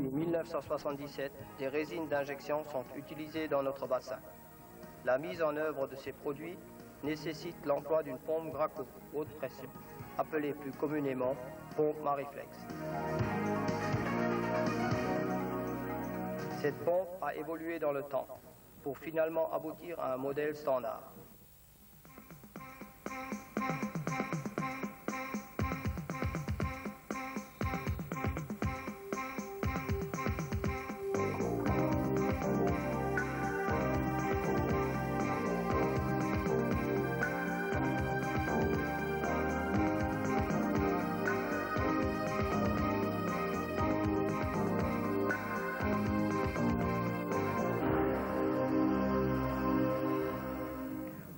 Depuis 1977, des résines d'injection sont utilisées dans notre bassin. La mise en œuvre de ces produits nécessite l'emploi d'une pompe Graco haute pression, appelée plus communément pompe Mariflex. Cette pompe a évolué dans le temps pour finalement aboutir à un modèle standard.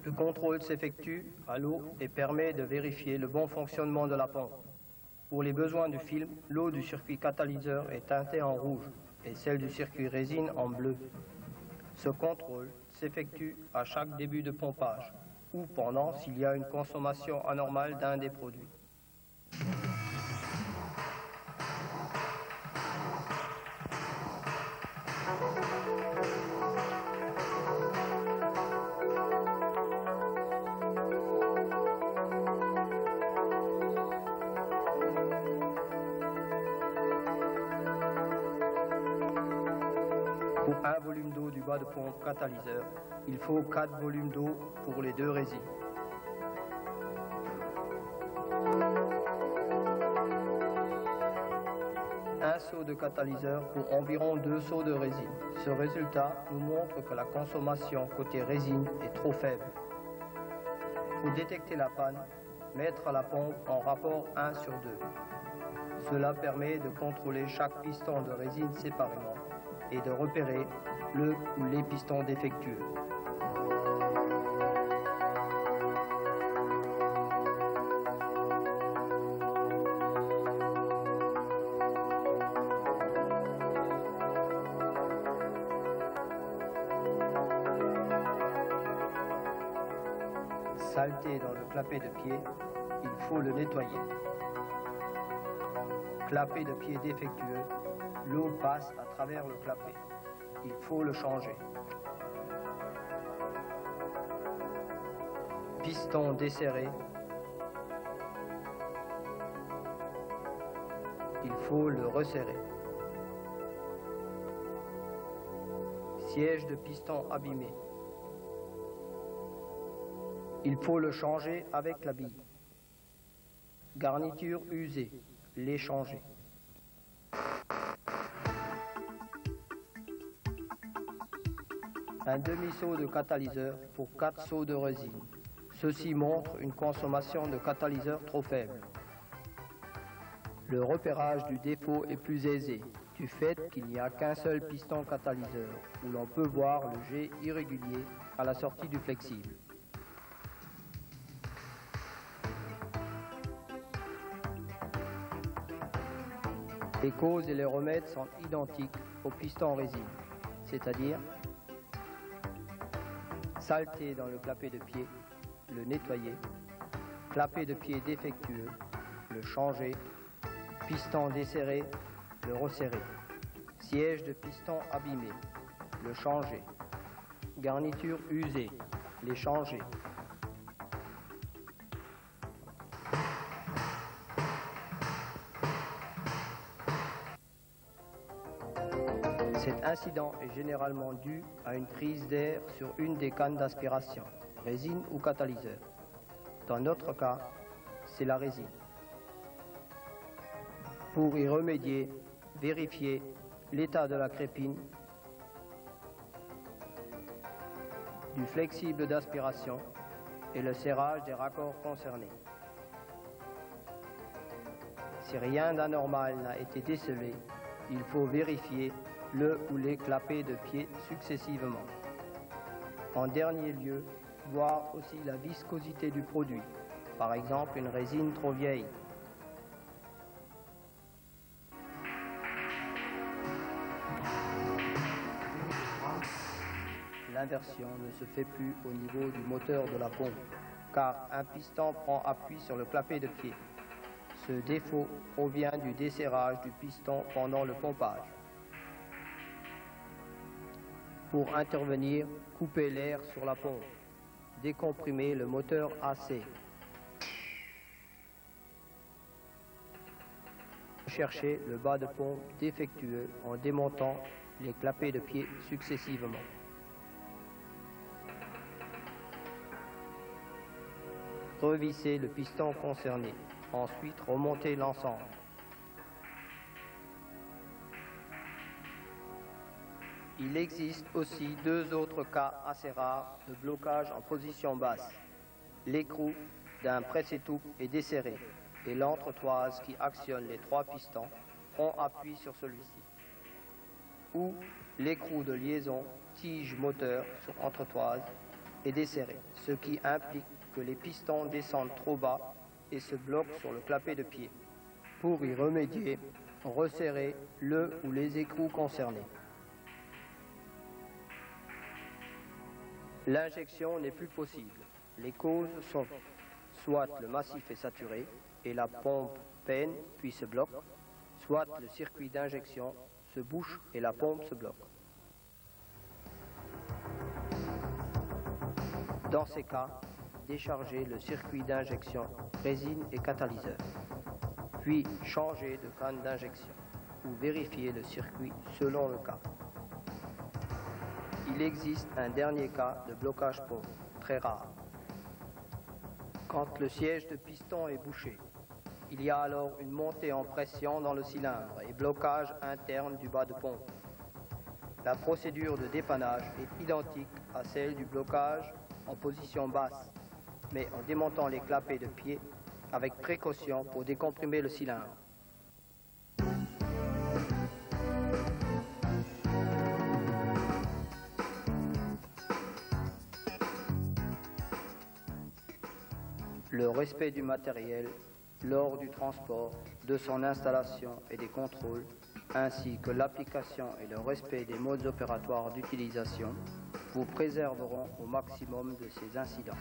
Le contrôle s'effectue à l'eau et permet de vérifier le bon fonctionnement de la pompe. Pour les besoins du film, l'eau du circuit catalyseur est teintée en rouge et celle du circuit résine en bleu. Ce contrôle s'effectue à chaque début de pompage ou pendant s'il y a une consommation anormale d'un des produits. Pour un volume d'eau du bas de pompe catalyseur, il faut 4 volumes d'eau pour les deux résines. Un seau de catalyseur pour environ 2 seaux de résine. Ce résultat nous montre que la consommation côté résine est trop faible. Pour détecter la panne, mettre la pompe en rapport 1/2. Cela permet de contrôler chaque piston de résine séparément et de repérer le ou les pistons défectueux. Saleté dans le clapet de pied, il faut le nettoyer. Clapet de pied défectueux, l'eau passe à travers le clapet. Il faut le changer. Piston desserré. Il faut le resserrer. Siège de piston abîmé. Il faut le changer avec la bille. Garniture usée, les changer. Un demi-seau de catalyseur pour 4 seaux de résine. Ceci montre une consommation de catalyseur trop faible. Le repérage du défaut est plus aisé, du fait qu'il n'y a qu'un seul piston catalyseur, où l'on peut voir le jet irrégulier à la sortie du flexible. Les causes et les remèdes sont identiques au piston résine, c'est-à-dire saleté dans le clapet de pied, le nettoyer, clapet de pied défectueux, le changer, piston desserré, le resserrer, siège de piston abîmé, le changer, garniture usée, les changer. Cet incident est généralement dû à une prise d'air sur une des cannes d'aspiration, résine ou catalyseur. Dans notre cas, c'est la résine. Pour y remédier, vérifiez l'état de la crépine, du flexible d'aspiration et le serrage des raccords concernés. Si rien d'anormal n'a été décelé, il faut vérifier le ou les clapets de pied successivement. En dernier lieu, voir aussi la viscosité du produit, par exemple une résine trop vieille. L'inversion ne se fait plus au niveau du moteur de la pompe, car un piston prend appui sur le clapet de pied. Ce défaut provient du desserrage du piston pendant le pompage. Pour intervenir, coupez l'air sur la pompe. Décomprimez le moteur AC. Cherchez le bas de pompe défectueux en démontant les clapets de pied successivement. Revissez le piston concerné. Ensuite, remontez l'ensemble. Il existe aussi deux autres cas assez rares de blocage en position basse. L'écrou d'un presse-étoupe est desserré et l'entretoise qui actionne les trois pistons prend appui sur celui-ci. Ou l'écrou de liaison tige moteur sur entretoise est desserré, ce qui implique que les pistons descendent trop bas et se bloquent sur le clapet de pied. Pour y remédier, resserrez le ou les écrous concernés. L'injection n'est plus possible. Les causes sont soit le massif est saturé et la pompe peine puis se bloque, soit le circuit d'injection se bouche et la pompe se bloque. Dans ces cas, déchargez le circuit d'injection résine et catalyseur, puis changez de canne d'injection ou vérifiez le circuit selon le cas. Il existe un dernier cas de blocage pompe, très rare. Quand le siège de piston est bouché, il y a alors une montée en pression dans le cylindre et blocage interne du bas de pompe. La procédure de dépannage est identique à celle du blocage en position basse, mais en démontant les clapets de pied avec précaution pour décomprimer le cylindre. Le respect du matériel lors du transport, de son installation et des contrôles, ainsi que l'application et le respect des modes opératoires d'utilisation, vous préserveront au maximum de ces incidents.